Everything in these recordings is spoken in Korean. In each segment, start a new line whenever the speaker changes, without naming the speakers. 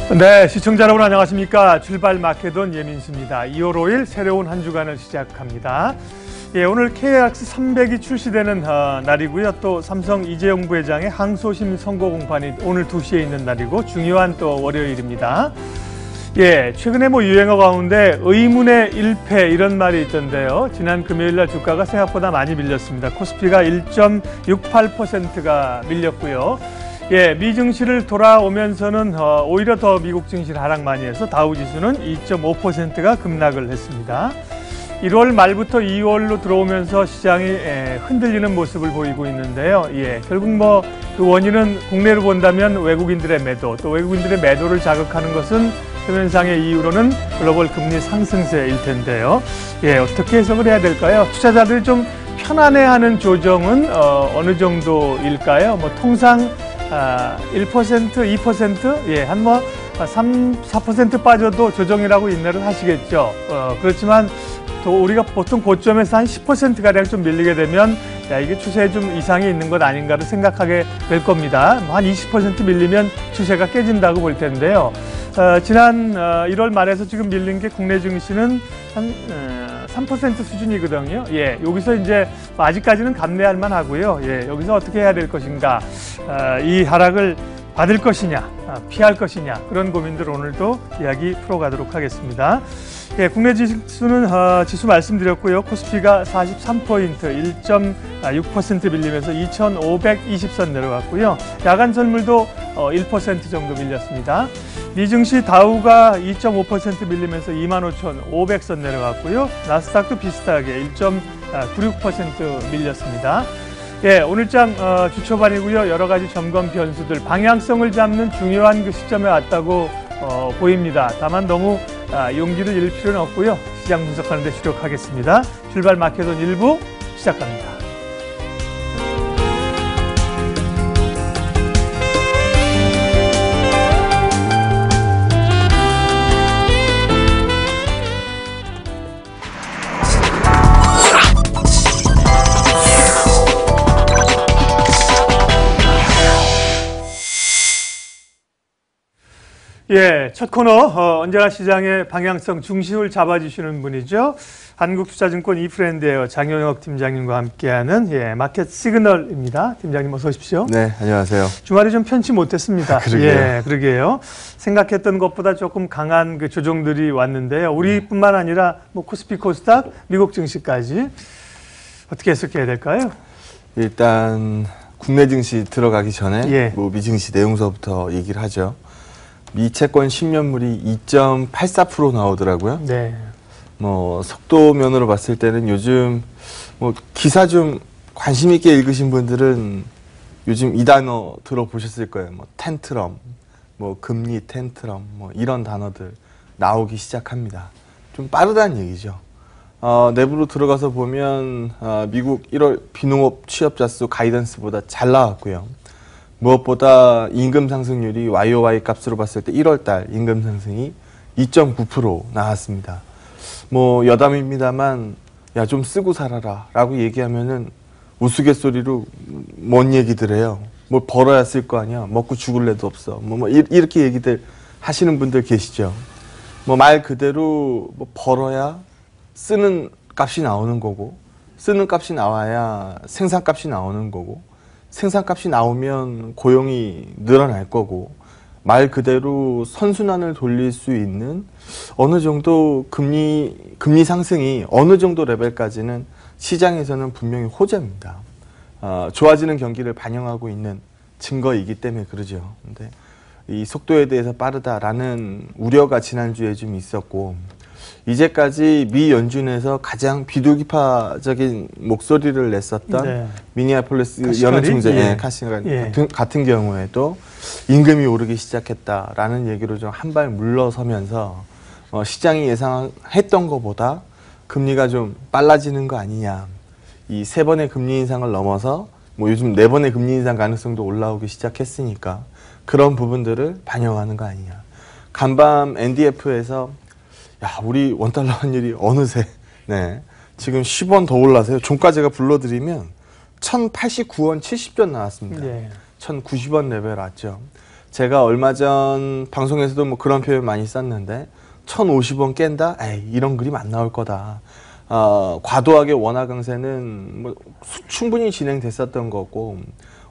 네, 시청자 여러분 안녕하십니까. 출발 마케돈 예민수입니다. 2월 5일 새로운 한 주간을 시작합니다. 예, 오늘 KX 300이 출시되는 날이고요. 또 삼성 이재용 부회장의 항소심 선고 공판이 오늘 2시에 있는 날이고 중요한 또 월요일입니다. 예, 최근에 유행어 가운데 의문의 일패 이런 말이 있던데요. 지난 금요일 날 주가가 생각보다 많이 밀렸습니다. 코스피가 1.68%가 밀렸고요. 예, 미 증시를 돌아오면서는 오히려 더 미국 증시를 하락 많이 해서 다우지수는 2.5%가 급락을 했습니다. 1월 말부터 2월로 들어오면서 시장이 흔들리는 모습을 보이고 있는데요. 예, 결국 그 원인은 국내로 본다면 외국인들의 매도, 또 외국인들의 매도를 자극하는 것은 표면상의 이유로는 글로벌 금리 상승세일 텐데요. 예, 어떻게 해석을 해야 될까요? 투자자들이 좀 편안해하는 조정은 어느 정도일까요? 통상 1%, 2%, 예, 한 3, 4% 빠져도 조정이라고 인내를 하시겠죠. 그렇지만 또 우리가 보통 고점에서 한 10%가량 좀 밀리게 되면 야, 이게 추세에 좀 이상이 있는 것 아닌가를 생각하게 될 겁니다. 한 20% 밀리면 추세가 깨진다고 볼 텐데요. 지난 1월 말에서 지금 밀린 게 국내 증시는 한 3% 수준이거든요. 예, 여기서 이제 아직까지는 감내할 만하고요. 예, 여기서 어떻게 해야 될 것인가, 이 하락을 받을 것이냐, 피할 것이냐, 그런 고민들 오늘도 이야기 풀어가도록 하겠습니다. 예, 국내 지수는 지수 말씀드렸고요. 코스피가 43포인트, 1.6% 밀리면서 2,520선 내려갔고요. 야간 선물도 1% 정도 밀렸습니다. 미증시 다우가 2.5% 밀리면서 25,500선 내려갔고요. 나스닥도 비슷하게 1.96% 밀렸습니다. 예, 오늘장 주초반이고요. 여러 가지 점검 변수들, 방향성을 잡는 중요한 그 시점에 왔다고 보입니다. 다만 너무 용기를 잃을 필요는 없고요. 시장 분석하는 데 주력하겠습니다. 출발 마케돈 1부 시작합니다. 예, 첫 코너 언제나 시장의 방향성 중심을 잡아주시는 분이죠. 한국투자증권 이프렌드에어 장영혁 팀장님과 함께하는 마켓 시그널입니다. 팀장님 어서 오십시오.
네, 안녕하세요.
주말에 좀 편치 못했습니다.
그러게요.
예, 그러게요. 생각했던 것보다 조금 강한 그 조정들이 왔는데요. 우리뿐만 아니라 코스피, 코스닥, 미국 증시까지 어떻게 해석해야 될까요?
일단 국내 증시 들어가기 전에 미 증시 내용서부터 얘기를 하죠. 미 채권 10년물이 2.84% 나오더라고요.
네.
속도면으로 봤을 때는 요즘 기사 좀 관심 있게 읽으신 분들은 요즘 이 단어 들어보셨을 거예요. 텐트럼, 금리 텐트럼, 이런 단어들 나오기 시작합니다. 좀 빠르다는 얘기죠. 내부로 들어가서 보면 미국 1월 비농업 취업자 수 가이던스보다 잘 나왔고요. 무엇보다 임금 상승률이 YOY 값으로 봤을 때 1월 달 임금 상승이 2.9% 나왔습니다. 여담입니다만 야, 좀 쓰고 살아라 라고 얘기하면은 우스갯소리로 뭔 얘기들 해요. 뭘 벌어야 쓸 거 아니야. 먹고 죽을 애도 없어. 이렇게 얘기들 하시는 분들 계시죠. 말 그대로 벌어야 쓰는 값이 나오는 거고, 쓰는 값이 나와야 생산값이 나오는 거고, 생산값이 나오면 고용이 늘어날 거고, 말 그대로 선순환을 돌릴 수 있는 어느 정도 금리 상승이 어느 정도 레벨까지는 시장에서는 분명히 호재입니다. 좋아지는 경기를 반영하고 있는 증거이기 때문에 그러죠. 근데 이 속도에 대해서 빠르다라는 우려가 지난주에 좀 있었고, 이제까지 미 연준에서 가장 비둘기파적인 목소리를 냈었던 미니애폴리스 연은총재 같은 경우에도 임금이 오르기 시작했다라는 얘기로 좀 한 발 물러서면서 시장이 예상했던 것보다 금리가 좀 빨라지는 거 아니냐. 이 3번의 금리 인상을 넘어서 요즘 4번의 금리 인상 가능성도 올라오기 시작했으니까 그런 부분들을 반영하는 거 아니냐. 간밤 NDF에서 야, 우리 원달러 환율이 어느새 지금 10원 더 올라서요. 종가제가 불러드리면 1,089원 70전 나왔습니다. 1,090원 레벨 왔죠. 제가 얼마 전 방송에서도 뭐 그런 표현 많이 썼는데 1,050원 깬다? 에이, 이런 그림 안 나올 거다. 과도하게 원화 강세는 뭐 충분히 진행됐었던 거고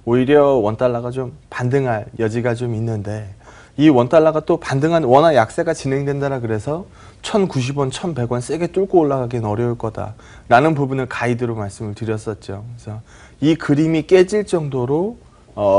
오히려 원달러가 좀 반등할 여지가 좀 있는데 이 원달러가 또 반등한 원화 약세가 진행된다라 그래서 1,090원, 1,100원 세게 뚫고 올라가기는 어려울 거다라는 부분을 가이드로 말씀을 드렸었죠. 그래서 이 그림이 깨질 정도로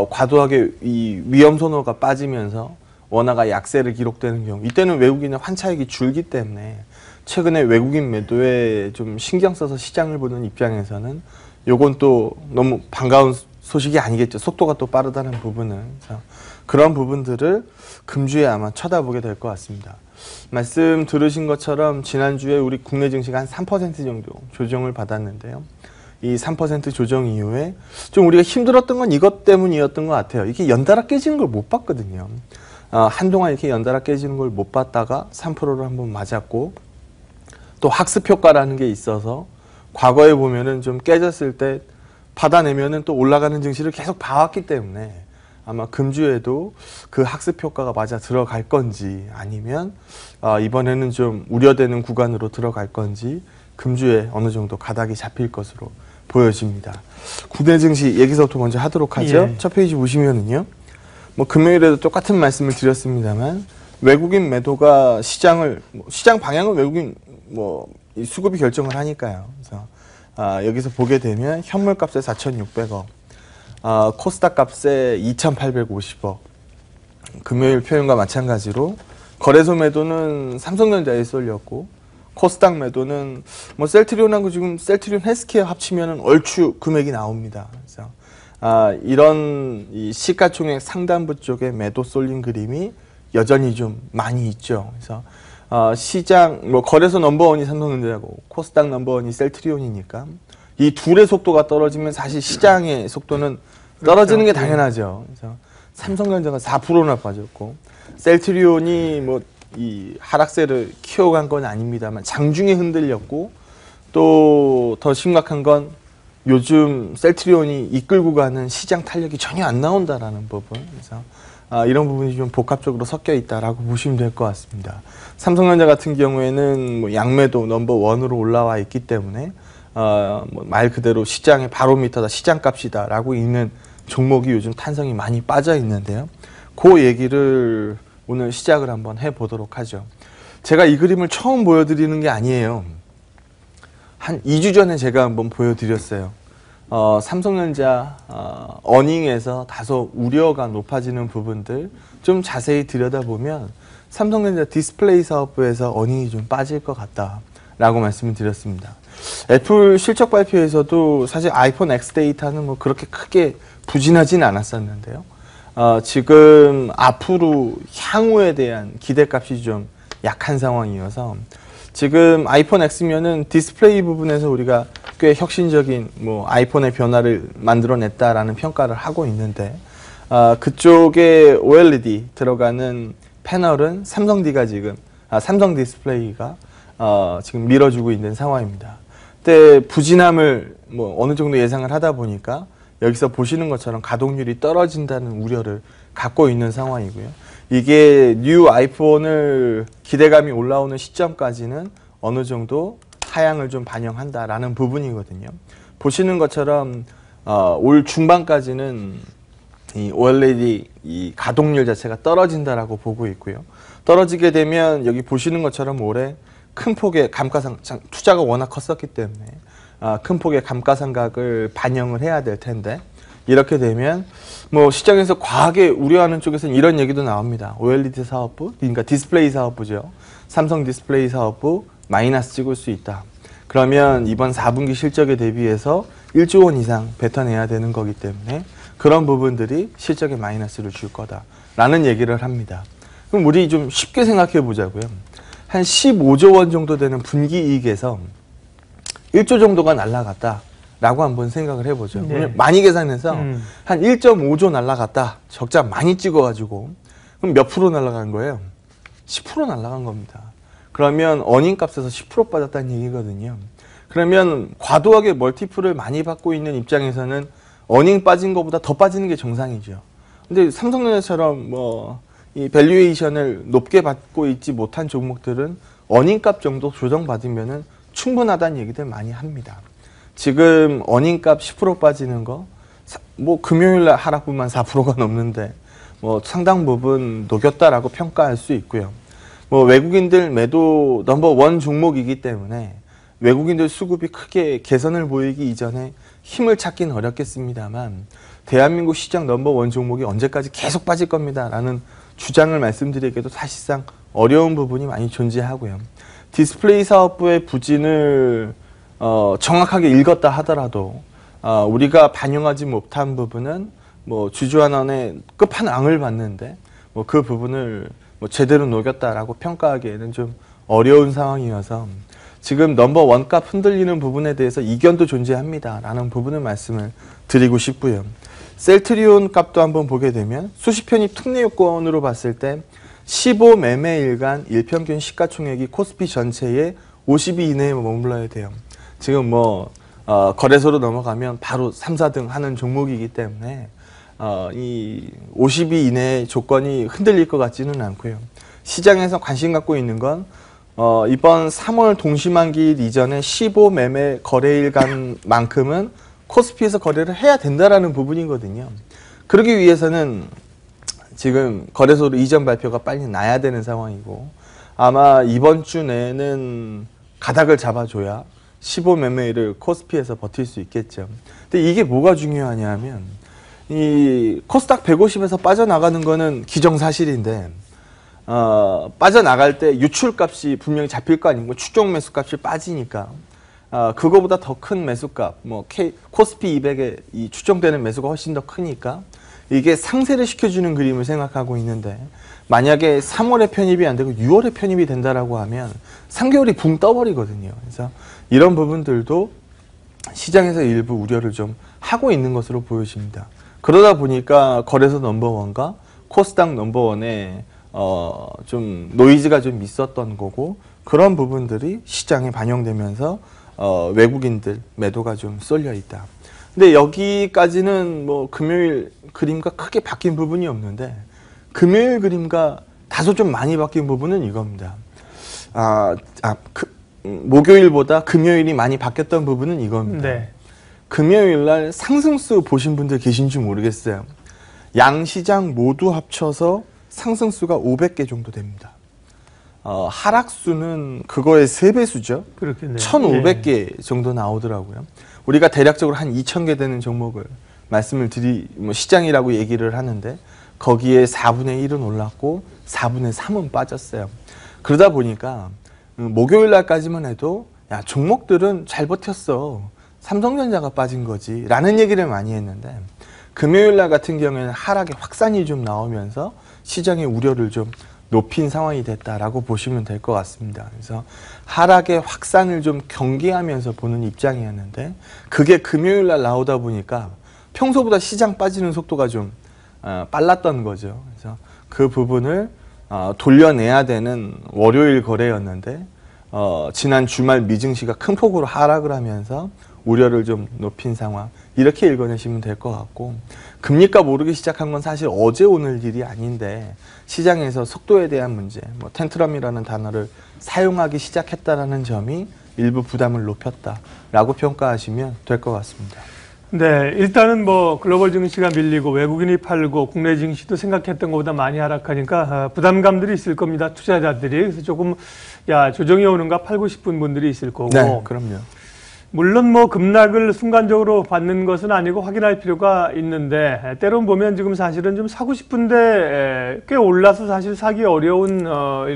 과도하게 이 위험 선호가 빠지면서 원화가 약세를 기록되는 경우 이때는 외국인의 환차익이 줄기 때문에 최근에 외국인 매도에 좀 신경 써서 시장을 보는 입장에서는 요건 또 너무 반가운 소식이 아니겠죠. 속도가 또 빠르다는 부분은. 그래서 그런 부분들을 금주에 아마 쳐다보게 될 것 같습니다. 말씀 들으신 것처럼 지난주에 우리 국내 증시가 한 3% 정도 조정을 받았는데요. 이 3% 조정 이후에 좀 우리가 힘들었던 건 이것 때문이었던 것 같아요. 이게 연달아 깨지는 걸 못 봤거든요. 한동안 이렇게 연달아 깨지는 걸 못 봤다가 3%를 한번 맞았고 또 학습 효과라는 게 있어서 과거에 보면은 좀 깨졌을 때 받아내면은 또 올라가는 증시를 계속 봐왔기 때문에 아마 금주에도 그 학습 효과가 맞아 들어갈 건지 아니면 이번에는 좀 우려되는 구간으로 들어갈 건지 금주에 어느 정도 가닥이 잡힐 것으로 보여집니다. 국내 증시 얘기서부터 먼저 하도록 하죠.
예.
첫 페이지 보시면은요. 뭐 금요일에도 똑같은 말씀을 드렸습니다만 외국인 매도가 시장 방향은 외국인 이 수급이 결정을 하니까요. 그래서 여기서 보게 되면 현물값에 4,600억, 코스닥 값에 2,850억. 금요일 표현과 마찬가지로 거래소 매도는 삼성전자에 쏠렸고 코스닥 매도는 뭐 셀트리온하고 지금 셀트리온 헬스케어 합치면은 얼추 금액이 나옵니다. 그래서 이런 이 시가총액 상단부 쪽에 매도 쏠린 그림이 여전히 좀 많이 있죠. 그래서 시장 거래소 넘버원이 삼성전자고 코스닥 넘버원이 셀트리온이니까 이 둘의 속도가 떨어지면 사실 시장의 속도는 떨어지는 게 당연하죠. 그래서 삼성전자가 4%나 빠졌고 셀트리온이 이 하락세를 키워간 건 아닙니다만 장중에 흔들렸고 또 더 심각한 건 요즘 셀트리온이 이끌고 가는 시장 탄력이 전혀 안 나온다라는 부분. 그래서 이런 부분이 좀 복합적으로 섞여 있다라고 보시면 될 것 같습니다. 삼성전자 같은 경우에는 양매도 넘버원으로 올라와 있기 때문에 말 그대로 시장의 바로미터다, 시장값이다라고 있는 종목이 요즘 탄성이 많이 빠져 있는데요. 그 얘기를 오늘 시작을 한번 해보도록 하죠. 제가 이 그림을 처음 보여드리는 게 아니에요. 한 2주 전에 제가 한번 보여드렸어요. 삼성전자 어닝에서 다소 우려가 높아지는 부분들 좀 자세히 들여다보면 삼성전자 디스플레이 사업부에서 어닝이 좀 빠질 것 같다라고 말씀을 드렸습니다. 애플 실적 발표에서도 사실 아이폰 X 데이터는 그렇게 크게 부진하진 않았었는데요. 지금 앞으로 향후에 대한 기대값이 좀 약한 상황이어서 지금 아이폰 X면은 디스플레이 부분에서 우리가 꽤 혁신적인 아이폰의 변화를 만들어냈다라는 평가를 하고 있는데 그쪽에 OLED 들어가는 패널은 삼성 디스플레이가 지금 밀어주고 있는 상황입니다. 그때 부진함을 어느 정도 예상을 하다 보니까 여기서 보시는 것처럼 가동률이 떨어진다는 우려를 갖고 있는 상황이고요. 이게 뉴 아이폰을 기대감이 올라오는 시점까지는 어느 정도 하향을 좀 반영한다라는 부분이거든요. 보시는 것처럼 올 중반까지는 이 OLED 이 가동률 자체가 떨어진다라고 보고 있고요. 떨어지게 되면 여기 보시는 것처럼 올해 큰 폭의 감가상각 투자가 워낙 컸었기 때문에 큰 폭의 감가상각을 반영을 해야 될 텐데 이렇게 되면 시장에서 과하게 우려하는 쪽에서는 이런 얘기도 나옵니다. OLED 사업부, 그러니까 디스플레이 사업부죠. 삼성 디스플레이 사업부 마이너스 찍을 수 있다. 그러면 이번 4분기 실적에 대비해서 1조 원 이상 뱉어내야 되는 거기 때문에 그런 부분들이 실적에 마이너스를 줄 거다라는 얘기를 합니다. 그럼 우리 좀 쉽게 생각해 보자고요. 한 15조 원 정도 되는 분기 이익에서 1조 정도가 날라갔다라고 한번 생각을 해보죠.
네.
많이 계산해서 한 1.5조 날라갔다. 적자 많이 찍어가지고 그럼 몇 프로 날라간 거예요? 10% 날라간 겁니다. 그러면 어닝값에서 10% 빠졌다는 얘기거든요. 그러면 과도하게 멀티플을 많이 받고 있는 입장에서는 어닝 빠진 것보다 더 빠지는 게 정상이죠. 근데 삼성전자처럼 뭐 이 밸류에이션을 높게 받고 있지 못한 종목들은 어닝값 정도 조정받으면은 충분하다는 얘기들 많이 합니다. 지금 어닝값 10% 빠지는 거, 뭐 금요일날 하락분만 4%가 넘는데 뭐 상당 부분 녹였다라고 평가할 수 있고요. 뭐 외국인들 매도 넘버원 종목이기 때문에 외국인들 수급이 크게 개선을 보이기 이전에 힘을 찾긴 어렵겠습니다만 대한민국 시장 넘버원 종목이 언제까지 계속 빠질 겁니다라는 주장을 말씀드리기에도 사실상 어려운 부분이 많이 존재하고요. 디스플레이 사업부의 부진을 정확하게 읽었다 하더라도 우리가 반영하지 못한 부분은 뭐 주주환원의 끝판왕을 봤는데 뭐 그 부분을 뭐 제대로 녹였다라고 평가하기에는 좀 어려운 상황이어서 지금 넘버원 값 흔들리는 부분에 대해서 이견도 존재합니다라는 부분을 말씀을 드리고 싶고요. 셀트리온 값도 한번 보게 되면 수시편입 특례 요건으로 봤을 때 15 매매일간 일평균 시가총액이 코스피 전체의 50위 이내에 머물러야 돼요. 지금 뭐 거래소로 넘어가면 바로 3, 4등 하는 종목이기 때문에 이 50위 이내의 조건이 흔들릴 것 같지는 않고요. 시장에서 관심 갖고 있는 건 이번 3월 동시만기일 이전에 15 매매 거래일간만큼은 코스피에서 거래를 해야 된다라는 부분이거든요. 그러기 위해서는 지금 거래소로 이전 발표가 빨리 나야 되는 상황이고 아마 이번 주 내에는 가닥을 잡아줘야 15 매매일을 코스피에서 버틸 수 있겠죠. 근데 이게 뭐가 중요하냐면 이 코스닥 150에서 빠져나가는 거는 기정사실인데 빠져나갈 때 유출값이 분명히 잡힐 거 아닙니까? 추종 매수값이 빠지니까 그거보다 더 큰 매수값, 뭐 코스피 200에 이 추정되는 매수가 훨씬 더 크니까 이게 상세를 시켜주는 그림을 생각하고 있는데 만약에 3월에 편입이 안 되고 6월에 편입이 된다라고 하면 3개월이 붕 떠버리거든요. 그래서 이런 부분들도 시장에서 일부 우려를 좀 하고 있는 것으로 보여집니다. 그러다 보니까 거래소 넘버원과 코스닥 넘버원에 좀 노이즈가 좀 있었던 거고 그런 부분들이 시장에 반영되면서 외국인들 매도가 좀 쏠려 있다. 근데 여기까지는 뭐 금요일 그림과 크게 바뀐 부분이 없는데 금요일 그림과 다소 좀 많이 바뀐 부분은 이겁니다. 목요일보다 금요일이 많이 바뀌었던 부분은 이겁니다.
네.
금요일 날 상승수 보신 분들 계신지 모르겠어요. 양 시장 모두 합쳐서 상승수가 500개 정도 됩니다. 하락수는 그거의 3배수죠.
그렇겠네요.
1,500개 정도 나오더라고요. 우리가 대략적으로 한 2,000개 되는 종목을 말씀을 시장이라고 얘기를 하는데 거기에 4분의 1은 올랐고 4분의 3은 빠졌어요. 그러다 보니까 목요일 날까지만 해도 야 종목들은 잘 버텼어. 삼성전자가 빠진 거지 라는 얘기를 많이 했는데 금요일 날 같은 경우에는 하락의 확산이 좀 나오면서 시장의 우려를 좀 높인 상황이 됐다라고 보시면 될 것 같습니다. 그래서 하락의 확산을 좀 경계하면서 보는 입장이었는데 그게 금요일 날 나오다 보니까 평소보다 시장 빠지는 속도가 좀 빨랐던 거죠. 그래서 그 부분을 돌려내야 되는 월요일 거래였는데 지난 주말 미증시가 큰 폭으로 하락을 하면서 우려를 좀 높인 상황 이렇게 읽어내시면 될 것 같고 금리값 오르기 시작한 건 사실 어제 오늘 일이 아닌데 시장에서 속도에 대한 문제 뭐 텐트럼이라는 단어를 사용하기 시작했다라는 점이 일부 부담을 높였다라고 평가하시면 될 것 같습니다.
네, 일단은 뭐 글로벌 증시가 밀리고 외국인이 팔고 국내 증시도 생각했던 것보다 많이 하락하니까 부담감들이 있을 겁니다. 투자자들이. 그래서 조금 조정이 오는가 팔고 싶은 분들이 있을 거고.
네, 그럼요.
물론 뭐 급락을 순간적으로 받는 것은 아니고 확인할 필요가 있는데 때론 보면 지금 사실은 좀 사고 싶은데 꽤 올라서 사실 사기 어려운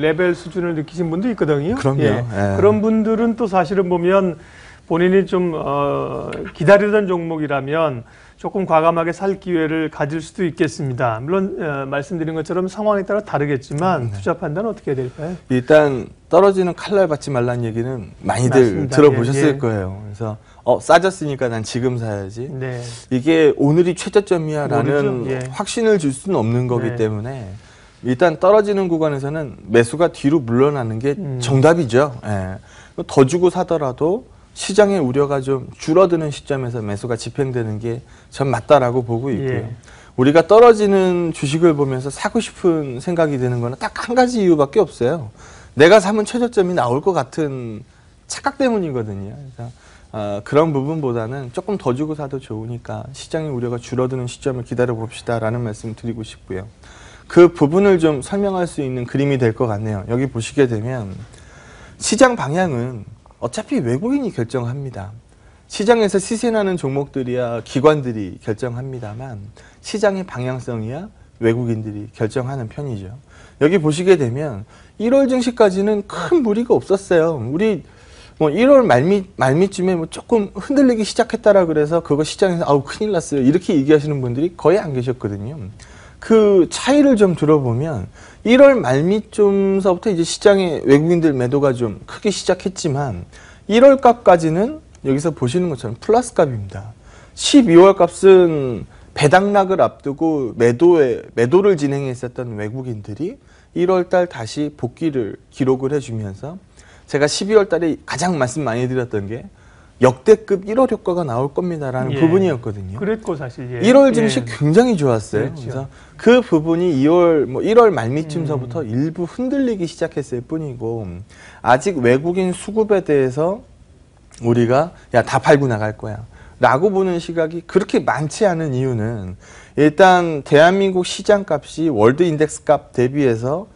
레벨 수준을 느끼신 분도 있거든요.
그럼요.
예.
예.
그런 분들은 또 사실은 보면 본인이 좀 기다리던 종목이라면 조금 과감하게 살 기회를 가질 수도 있겠습니다. 물론 말씀드린 것처럼 상황에 따라 다르겠지만 투자 판단은 어떻게 해야 될까요?
일단 떨어지는 칼날 받지 말라는 얘기는 많이들
맞습니다.
들어보셨을
예.
거예요. 그래서 싸졌으니까 난 지금 사야지.
네.
이게 오늘이 최저점이야라는
모르죠. 예.
확신을 줄 수는 없는 거기
네.
때문에 일단 떨어지는 구간에서는 매수가 뒤로 물러나는 게 정답이죠. 예. 더 주고 사더라도 시장의 우려가 좀 줄어드는 시점에서 매수가 집행되는 게 전 맞다라고 보고 있고요.
예.
우리가 떨어지는 주식을 보면서 사고 싶은 생각이 드는 거는 딱 한 가지 이유밖에 없어요. 내가 사면 최저점이 나올 것 같은 착각 때문이거든요. 그래서 그런 부분보다는 조금 더 주고 사도 좋으니까 시장의 우려가 줄어드는 시점을 기다려 봅시다라는 말씀을 드리고 싶고요. 그 부분을 좀 설명할 수 있는 그림이 될 것 같네요. 여기 보시게 되면 시장 방향은 어차피 외국인이 결정합니다. 시장에서 시세나는 종목들이야 기관들이 결정합니다만 시장의 방향성이야 외국인들이 결정하는 편이죠. 여기 보시게 되면 1월 증시까지는 큰 무리가 없었어요. 우리 뭐 1월 말미쯤에 뭐 조금 흔들리기 시작했다라 그래서 그거 시장에서 아우 큰일 났어요 이렇게 얘기하시는 분들이 거의 안 계셨거든요. 그 차이를 좀 들어보면 1월 말미쯤서부터 이제 시장에 외국인들 매도가 좀 크게 시작했지만 1월 값까지는 여기서 보시는 것처럼 플러스 값입니다. 12월 값은 배당락을 앞두고 매도를 진행했었던 외국인들이 1월 달 다시 복귀를 기록을 해주면서 제가 12월 달에 가장 말씀 많이 드렸던 게 역대급 1월 효과가 나올 겁니다라는 부분이었거든요.
그랬고 사실
1월 증시 굉장히 좋았어요.
그렇죠.
그래서 그 부분이 1월 말미쯤서부터 일부 흔들리기 시작했을 뿐이고 아직 외국인 수급에 대해서 우리가 야 다 팔고 나갈 거야 라고 보는 시각이 그렇게 많지 않은 이유는 일단 대한민국 시장값이 월드 인덱스 값 대비해서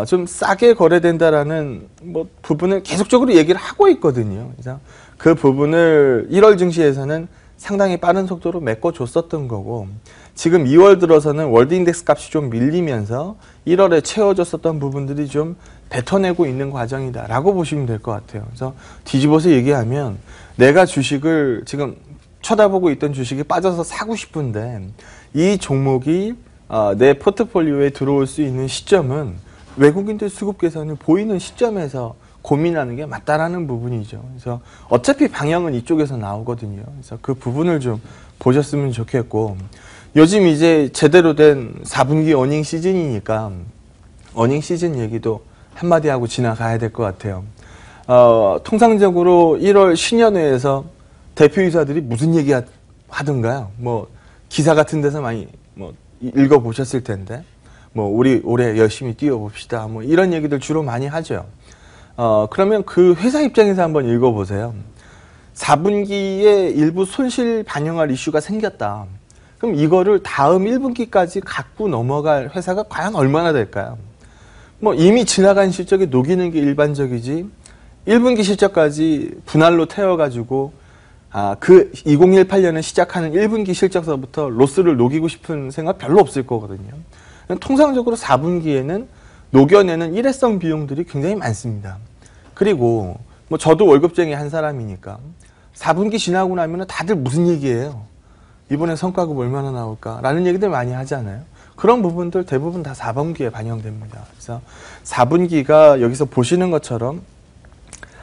좀 싸게 거래된다라는 뭐 부분을 계속적으로 얘기를 하고 있거든요. 그래서 그 부분을 1월 증시에서는 상당히 빠른 속도로 메꿔줬었던 거고 지금 2월 들어서는 월드 인덱스 값이 좀 밀리면서 1월에 채워졌었던 부분들이 좀 뱉어내고 있는 과정이다 라고 보시면 될 것 같아요. 그래서 뒤집어서 얘기하면 내가 주식을 지금 쳐다보고 있던 주식이 빠져서 사고 싶은데 이 종목이 내 포트폴리오에 들어올 수 있는 시점은 외국인들 수급 계산을 보이는 시점에서 고민하는 게 맞다라는 부분이죠. 그래서 어차피 방향은 이쪽에서 나오거든요. 그래서 그 부분을 좀 보셨으면 좋겠고 요즘 이제 제대로 된 4분기 어닝 시즌이니까 어닝 시즌 얘기도 한마디 하고 지나가야 될 것 같아요. 통상적으로 1월 신년회에서 대표이사들이 무슨 얘기 하던가요? 뭐 기사 같은 데서 많이 뭐 읽어보셨을 텐데 뭐 우리 올해 열심히 뛰어봅시다 뭐 이런 얘기들 주로 많이 하죠. 그러면 그 회사 입장에서 한번 읽어보세요. 4분기에 일부 손실 반영할 이슈가 생겼다. 그럼 이거를 다음 1분기까지 갖고 넘어갈 회사가 과연 얼마나 될까요? 뭐 이미 지나간 실적에 녹이는 게 일반적이지 1분기 실적까지 분할로 태워가지고 그 2018년에 시작하는 1분기 실적서부터 로스를 녹이고 싶은 생각 별로 없을 거거든요. 통상적으로 4분기에는 녹여내는 일회성 비용들이 굉장히 많습니다. 그리고 뭐 저도 월급쟁이 한 사람이니까 4분기 지나고 나면 다들 무슨 얘기예요? 이번에 성과급 얼마나 나올까라는 얘기들 많이 하잖아요. 그런 부분들 대부분 다 4분기에 반영됩니다. 그래서 4분기가 여기서 보시는 것처럼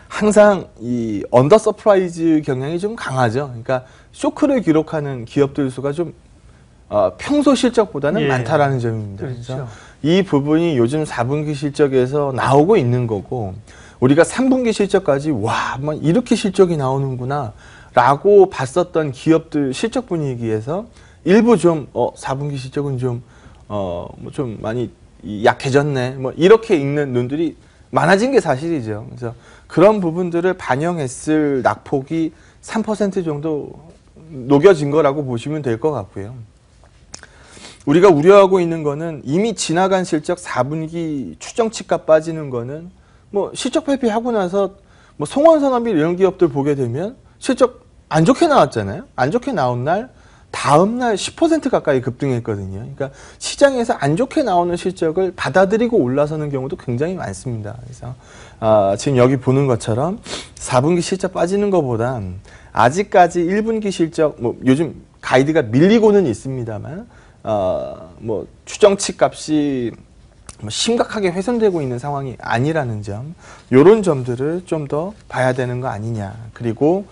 항상 이 언더 서프라이즈 경향이 좀 강하죠. 그러니까 쇼크를 기록하는 기업들 수가 좀 평소 실적보다는 많다라는 점입니다.
그렇죠.
그래서 이 부분이 요즘 4분기 실적에서 나오고 있는 거고 우리가 3분기 실적까지 와, 뭐 이렇게 실적이 나오는구나 라고 봤었던 기업들 실적 분위기에서 일부 좀 4분기 실적은 좀 뭐 좀 많이 약해졌네 뭐 이렇게 읽는 눈들이 많아진 게 사실이죠. 그래서 그런 부분들을 반영했을 낙폭이 3% 정도 녹여진 거라고 보시면 될 것 같고요. 우리가 우려하고 있는 거는 이미 지나간 실적 4분기 추정치가 빠지는 거는 뭐 실적 발표하고 나서 뭐 송원산업이 이런 기업들 보게 되면 실적 안 좋게 나왔잖아요. 안 좋게 나온 날 다음 날 10% 가까이 급등했거든요. 그러니까 시장에서 안 좋게 나오는 실적을 받아들이고 올라서는 경우도 굉장히 많습니다. 그래서 지금 여기 보는 것처럼 4분기 실적 빠지는 것보다 아직까지 1분기 실적 뭐 요즘 가이드가 밀리고는 있습니다만 뭐 추정치 값이 뭐 심각하게 훼손되고 있는 상황이 아니라는 점, 이런 점들을 좀 더 봐야 되는 거 아니냐. 그리고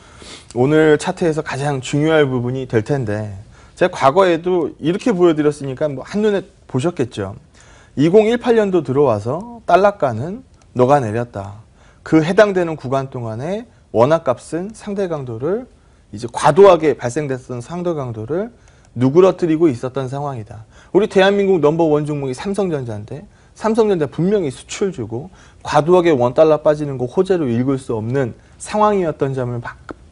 오늘 차트에서 가장 중요할 부분이 될 텐데, 제가 과거에도 이렇게 보여드렸으니까 뭐 한눈에 보셨겠죠. 2018년도 들어와서 달러가는 녹아내렸다. 그 해당되는 구간 동안에 원화값은 상대 강도를 이제 과도하게 발생됐던 상대 강도를 누그러뜨리고 있었던 상황이다. 우리 대한민국 넘버원 종목이 삼성전자인데 삼성전자 분명히 수출주고 과도하게 원달러 빠지는 거 호재로 읽을 수 없는 상황이었던 점을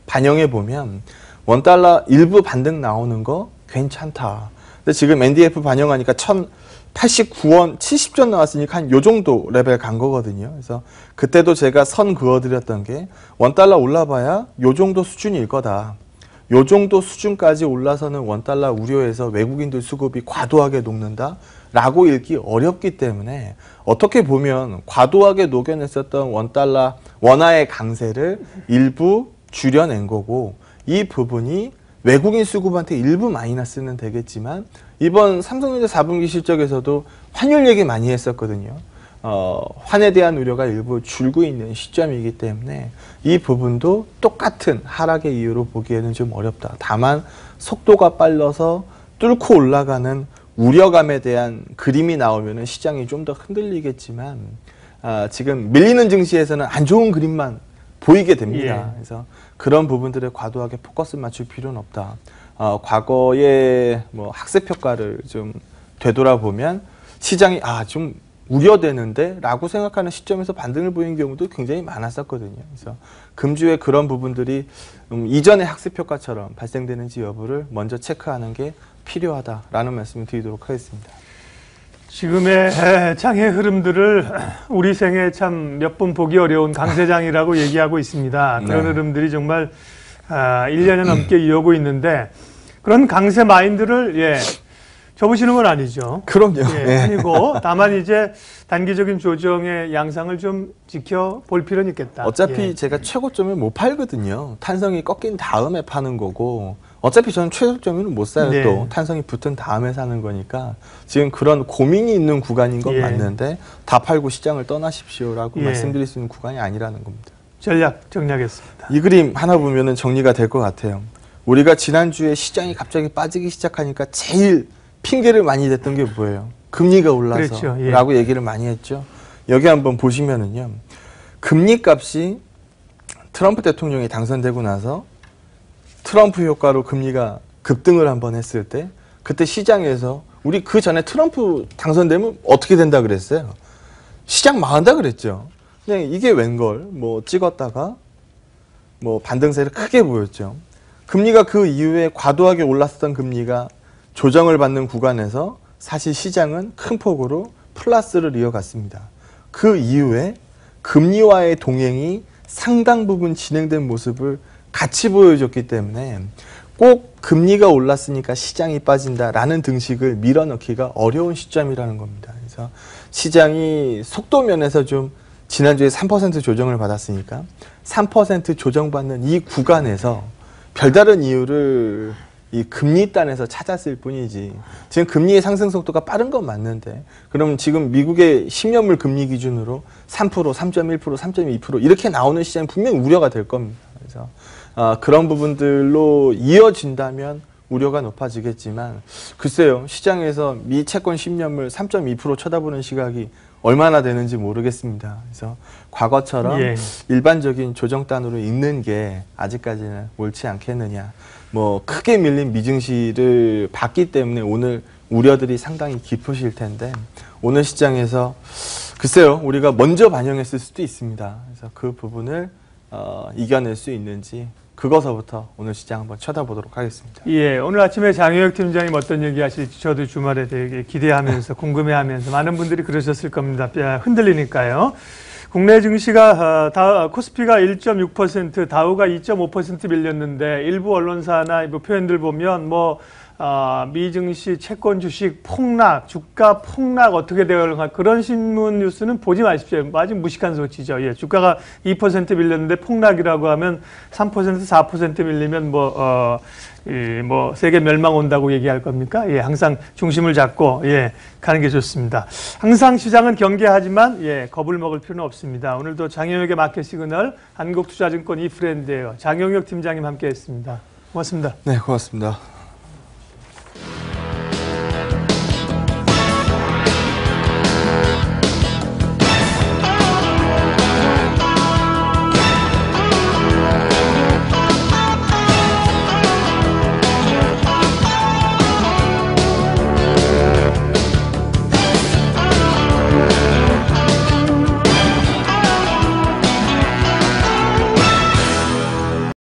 반영해 보면 원달러 일부 반등 나오는 거 괜찮다. 근데 지금 NDF 반영하니까 1089원 70전 나왔으니까 한 요 정도 레벨 간 거거든요. 그래서 그때도 제가 선 그어드렸던 게 원달러 올라봐야 요 정도 수준일 거다. 요 정도 수준까지 올라서는 원달러 우려해서 외국인들 수급이 과도하게 녹는다 라고 읽기 어렵기 때문에 어떻게 보면 과도하게 녹여냈었던 원화의 강세를 일부 줄여낸 거고 이 부분이 외국인 수급한테 일부 마이너스는 되겠지만 이번 삼성전자 4분기 실적에서도 환율 얘기 많이 했었거든요. 환에 대한 우려가 일부 줄고 있는 시점이기 때문에 이 부분도 똑같은 하락의 이유로 보기에는 좀 어렵다. 다만 속도가 빨라서 뚫고 올라가는 우려감에 대한 그림이 나오면 시장이 좀 더 흔들리겠지만 지금 밀리는 증시에서는 안 좋은 그림만 보이게 됩니다. 그래서 그런 부분들에 과도하게 포커스 맞출 필요는 없다. 과거의 뭐 학습 효과를 좀 되돌아보면 시장이 좀 우려되는데 라고 생각하는 시점에서 반등을 보이는 경우도 굉장히 많았었거든요. 그래서 금주에 그런 부분들이 이전의 학습 효과처럼 발생되는지 여부를 먼저 체크하는 게 필요하다라는 말씀을 드리도록 하겠습니다. 지금의
장의 흐름들을 우리 생에 참 몇 번 보기 어려운 강세장이라고 얘기하고 있습니다. 그런 흐름들이 정말 1년이 넘게 이어오고 있는데 그런 강세 마인드를 접으시는 건 아니죠.
그럼요.
아니고 다만 이제 단기적인 조정의 양상을 좀 지켜볼 필요는 있겠다.
어차피 제가 최고점을 못 팔거든요. 탄성이 꺾인 다음에 파는 거고 어차피 저는 최저점은 못 사요. 또 탄성이 붙은 다음에 사는 거니까 지금 그런 고민이 있는 구간인 건 맞는데 다 팔고 시장을 떠나십시오라고 말씀드릴 수 있는 구간이 아니라는 겁니다.
전략 정리하겠습니다.
이 그림 하나 보면은 정리가 될 것 같아요. 우리가 지난주에 시장이 갑자기 빠지기 시작하니까 제일 핑계를 많이 댔던 게 뭐예요? 금리가 올라서 라고 얘기를 많이 했죠. 여기 한번 보시면은요. 금리 값이 트럼프 대통령이 당선되고 나서 트럼프 효과로 금리가 급등을 한번 했을 때 그때 시장에서 우리 그 전에 트럼프 당선되면 어떻게 된다 그랬어요? 시장 망한다 그랬죠. 그냥 이게 웬걸 뭐 찍었다가 뭐 반등세를 크게 보였죠. 금리가 그 이후에 과도하게 올랐었던 금리가 조정을 받는 구간에서 사실 시장은 큰 폭으로 플러스를 이어갔습니다. 그 이후에 금리와의 동행이 상당 부분 진행된 모습을 같이 보여줬기 때문에 꼭 금리가 올랐으니까 시장이 빠진다라는 등식을 밀어넣기가 어려운 시점이라는 겁니다. 그래서 시장이 속도 면에서 좀 지난주에 3% 조정을 받았으니까 3% 조정받는 이 구간에서 별다른 이유를 이 금리 단에서 찾았을 뿐이지 지금 금리의 상승 속도가 빠른 건 맞는데 그럼 지금 미국의 10년물 금리 기준으로 3%, 3.1%, 3.2% 이렇게 나오는 시장이 분명히 우려가 될 겁니다. 그래서 그런 부분들로 이어진다면 우려가 높아지겠지만 글쎄요. 시장에서 미 채권 10년물 3.2% 쳐다보는 시각이 얼마나 되는지 모르겠습니다. 그래서 과거처럼 일반적인 조정단으로 읽는 게 아직까지는 옳지 않겠느냐. 뭐 크게 밀린 미증시를 봤기 때문에 오늘 우려들이 상당히 깊으실 텐데 오늘 시장에서 글쎄요. 우리가 먼저 반영했을 수도 있습니다. 그래서 그 부분을 이겨낼 수 있는지 그것서부터 오늘 시장 한번 쳐다보도록 하겠습니다.
오늘 아침에 장효혁 팀장님 어떤 얘기 하실지 저도 주말에 되게 기대하면서 궁금해하면서 많은 분들이 그러셨을 겁니다. 흔들리니까요. 국내 증시가 코스피가 1.6%, 다우가 2.5% 밀렸는데 일부 언론사나 일부 표현들 보면 미증시 채권 주식 폭락, 주가 폭락 어떻게 되어가 그런 신문 뉴스는 보지 마십시오. 아주 무식한 소치죠. 주가가 2% 밀렸는데 폭락이라고 하면 3%, 4% 밀리면 세계 멸망 온다고 얘기할 겁니까? 항상 중심을 잡고 가는 게 좋습니다. 항상 시장은 경계하지만 겁을 먹을 필요는 없습니다. 오늘도 장영혁의 마켓 시그널 한국투자증권 이프렌드예요. 장영혁 팀장님 함께했습니다. 고맙습니다.
네, 고맙습니다.